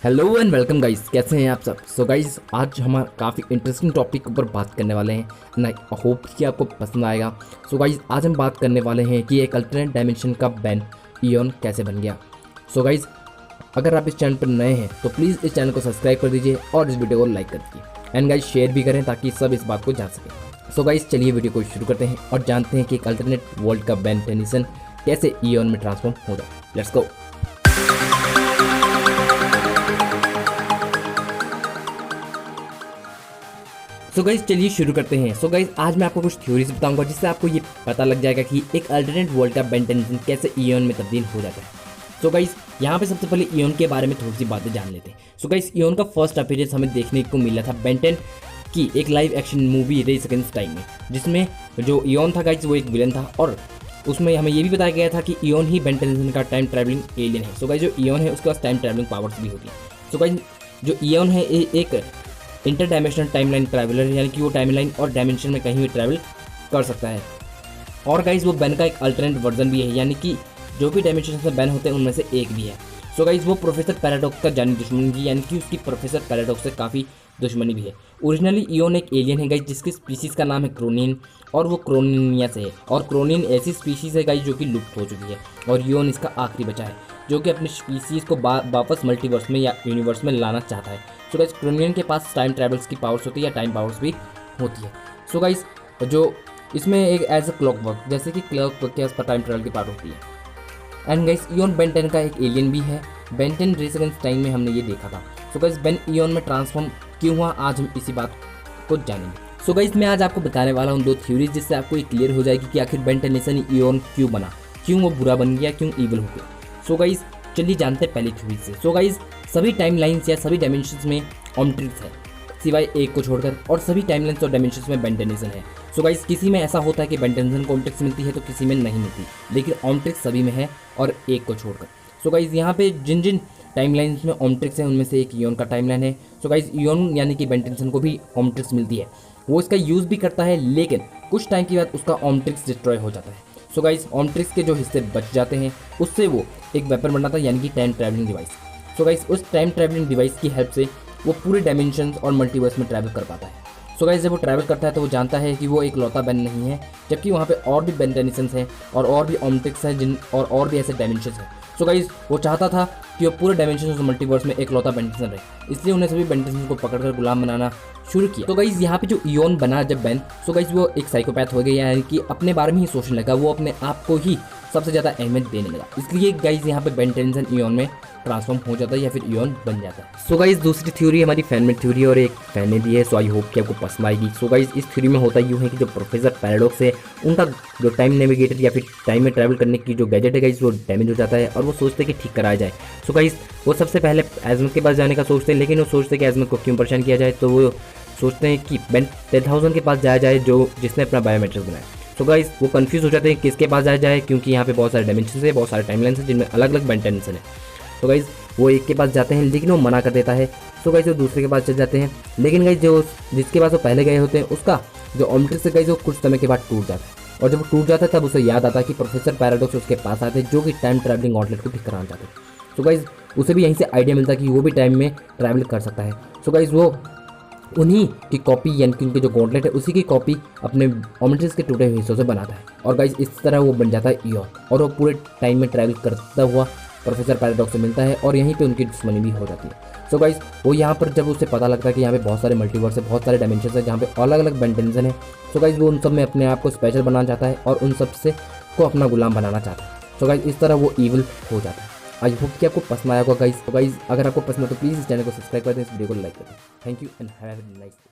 Hello and welcome guys, कैसे हैं आप सब। सो गाइस, आज हम काफ़ी इंटरेस्टिंग टॉपिक के ऊपर बात करने वाले हैं एंड आई होप कि आपको पसंद आएगा। सो गाइस, आज हम बात करने वाले हैं कि एक अल्टरनेट डायमेंशन का बैन इयन कैसे बन गया। सो गाइस, अगर आप इस चैनल पर नए हैं तो प्लीज़ इस चैनल को सब्सक्राइब कर दीजिए और इस वीडियो को लाइक कर दीजिए एंड गाइस शेयर भी करें ताकि सब इस बात को जान सकें। सो गाइस, चलिए वीडियो को शुरू करते हैं और जानते हैं कि एक अल्टरनेट वर्ल्ड का बैन टेनिसन कैसे इयन में ट्रांसफॉर्म हो जाए। Let's go. सो गाइस, चलिए शुरू करते हैं। सो गाइस, आज मैं आपको कुछ थ्योरीज बताऊंगा जिससे आपको ये पता लग जाएगा कि एक अल्टरनेट वर्ल्ड का बेन टेंशन कैसे इयन में तब्दील हो जाता है। सो गाइस, यहाँ पे सबसे पहले इयन के बारे में थोड़ी सी बातें जान लेते हैं। सो गाइस, इयन का फर्स्ट अपीयरेंस हमें देखने को मिला था बेन 10 की एक live action movie race against time में, जिसमें जो इयन था गाइस वो एक विलन था और उसमें हमें ये भी बताया गया था कि इयन ही बेन टेंशन का टाइम ट्रैवलिंग एलियन है। सो गाइस, जो इयन है उसके पास टाइम ट्रैवलिंग पावर्स भी होती है। सो गाइस, जो इयन है एक इंटर डायमेंशनल टाइमलाइन ट्रैवलर है, यानी कि वो टाइमलाइन और डायमेंशन में कहीं भी ट्रैवल कर सकता है। और गाइस, वो बैन का एक अल्टरनेट वर्जन भी है, यानी कि जो भी डायमेंशन से बैन होते हैं उनमें से एक भी है। सो गाइस, वो प्रोफेसर पैराडॉक्स का जानी दुश्मन भी, यानी कि उसकी प्रोफेसर पैराडॉक्स से काफ़ी दुश्मनी भी है। ओरिजिनली इयन एक एलियन है गाइस जिसकी स्पीसीज़ का नाम है क्रोनियन और वो क्रोनिनिया से है। और क्रोनियन ऐसी स्पीसीज़ है गाइस जो कि लुप्त हो चुकी है और इयन इसका आखिरी बचा है जो कि अपनी स्पीसीज़ को वापस मल्टीवर्स में या यूनिवर्स में लाना चाहता है। सो गाइस, क्रोनियन के पास टाइम ट्रैवल्स की पावर्स होती है या टाइम पावर्स भी होती है। सो गाइस, जो इसमें एक एज अ क्लॉक वर्क, जैसे कि क्लॉक वर्क के पास टाइम ट्रैवल की पावर होती है। एंड गाइस, इयन बेन 10 का एक एलियन भी है। बेन 10 रेस अगेंस्ट टाइम में हमने ये देखा था। सो गाइस, बेन इयन में ट्रांसफॉर्म क्यों हुआ, आज हम इसी बात को जानेंगे। सो गाइस, मैं आज आपको बताने वाला हूँ दो थ्योरीज जिससे आपको ये क्लियर हो जाएगी कि आखिर बेन टेनिसन इयन क्यों बना, क्यों वो बुरा बन गया, क्यों ईविल हो गया। सो गाइस, चलिए जानते हैं पहली थ्योरी से। सो गाइस, सभी टाइम लाइन्स या सभी डायमेंशंस में ऑम्ट्रिक्स है सिवाय एक को छोड़कर, और सभी टाइमलाइंस और डायमेंशंस में बेन टेनिसन है। सो गाइस, किसी में ऐसा होता है कि बेन टेनिसन को ऑम्ट्रिक्स मिलती है तो किसी में नहीं मिलती, लेकिन ऑम्ट्रिक्स सभी में है और एक को छोड़कर। सो गाइस, यहाँ पे जिन जिन टाइमलाइंस में ऑम्ट्रिक्स है उनमें से एक इयन का टाइमलाइन है। सो गाइस, इयन यानी कि बेन टेनिसन को भी ऑम्ट्रिक्स मिलती है, वो इसका यूज़ भी करता है, लेकिन कुछ टाइम के बाद उसका ऑम्ट्रिक्स डिस्ट्रॉय हो जाता है। सो गाइस, ऑम्ट्रिक्स के जो हिस्से बच जाते हैं उससे वो एक वेपन बनाता है, यानी कि time travelling device. So guys, उस टाइम ट्रैवलिंग डिवाइस की हेल्प से वो पूरे डायमेंशंस और मल्टीवर्स में ट्रैवल कर पाता है। सो गाइस, जब वो ट्रैवल करता है तो वो जानता है कि वो एक लौता बेन नहीं है, जबकि वहाँ पे और भी बेन टेनिसन्स हैं और भी ऑम्ट्रिक्स हैं जिन और भी ऐसे डायमेंशंस हैं। सो गाइस, वो चाहता था कि वो पूरे डायमेंशंस और मल्टीवर्स में एक लौता बेन टेनिसन रहे, इसलिए उन्हें सभी बेन टेनिसन को पकड़कर गुलाम बनाना शुरू किया। तो गाइस, यहाँ पे जो इयन बना जब बेन, सो गाइस वो एक साइकोपैथ हो गया, यानी कि अपने बारे में ही सोचने लगा, वो अपने आप को ही सबसे ज़्यादा अहमियत देने लगा। इसलिए गाइस, यहाँ पे बेन टेनिसन इयन में ट्रांसफॉर्म हो जाता है या फिर इयन बन जाता है। सो गाइस, दूसरी थ्योरी हमारी फैनमेड थ्योरी और एक फैन ने दी है। सो आई होप कि आपको पसंद आएगी। सो गाइस, इस थ्योरी में होता यूँ है कि जो प्रोफेसर पैराडॉक्स है उनका जो टाइम नेविगेटर या फिर टाइम में ट्रैवल करने की जो गैजेट है गाइस वो डैमेज हो जाता है और वो सोचते हैं कि ठीक कराया जाए। सो गाइस, वो सबसे पहले एजमत के पास जाने का सोचते हैं, लेकिन वो सोचते हैं कि एजमत को क्यों परेशान किया जाए, तो वो सोचते हैं कि बेन 10,000 के पास जाया जाए जो जिसने अपना बायोमेट्रिक बनाया। सो गाइस, वो कंफ्यूज हो जाते हैं किसके पास जाया जाए, क्योंकि यहाँ पे बहुत सारे डायमेंशन है, बहुत सारे टाइमलाइंस हैं जिनमें अलग अलग बेन टेनिसन है। तो गाइस, वो एक के पास जाते हैं लेकिन वो मना कर देता है। सो गाइस, वो दूसरे के पास चले जाते हैं, लेकिन गाइस जो जिसके पास वो पहले गए होते हैं उसका जो ऑम्ट्रिक्स है गाइस वो कुछ समय के बाद टूट जाता है, और जब वो टूट जाता है तब उसे याद आता है कि प्रोफेसर पैराडॉक्स उसके पास आते हैं जो कि टाइम ट्रैवलिंग गॉन्टलेट को ठीक कराना चाहते हैं। सो गाइस, उसे भी यहीं से आइडिया मिलता है कि वो भी टाइम में ट्रैवल कर सकता है। सो गाइस, वो उन्हीं की कॉपी, यानी कि उनके जो गॉन्टलेट है उसी की कॉपी अपने ऑम्ट्रिक्स के टूटे हुए हिस्सों से बनाता है, और गाइस इस तरह वो बन जाता है इयन, और वो पूरे टाइम में ट्रैवल करता हुआ प्रोफेसर पैराडॉक्स से मिलता है और यहीं पे उनकी दुश्मनी भी हो जाती है। सो गाइस, वो यहाँ पर जब उसे पता लगता है कि यहाँ पे बहुत सारे मल्टीवर्स है, बहुत सारे डायमेंशंस है जहाँ पे अलग अलग बेन टेनिसन है, सो गाइस वो उन सब में अपने आप को स्पेशल बनाना चाहता है और उन सब से को अपना गुलाम बनाना चाहता है। सो गाइस, इस तरह वो ईविल हो जाता है। आई होप कि आपको पसंद आया होगा गाइस। तो गाइस, अगर आपको पसंद है तो प्लीज़ इस चैनल को सब्सक्राइब कर दें, इस वीडियो को लाइक कर दें। Thank you and have a nice day.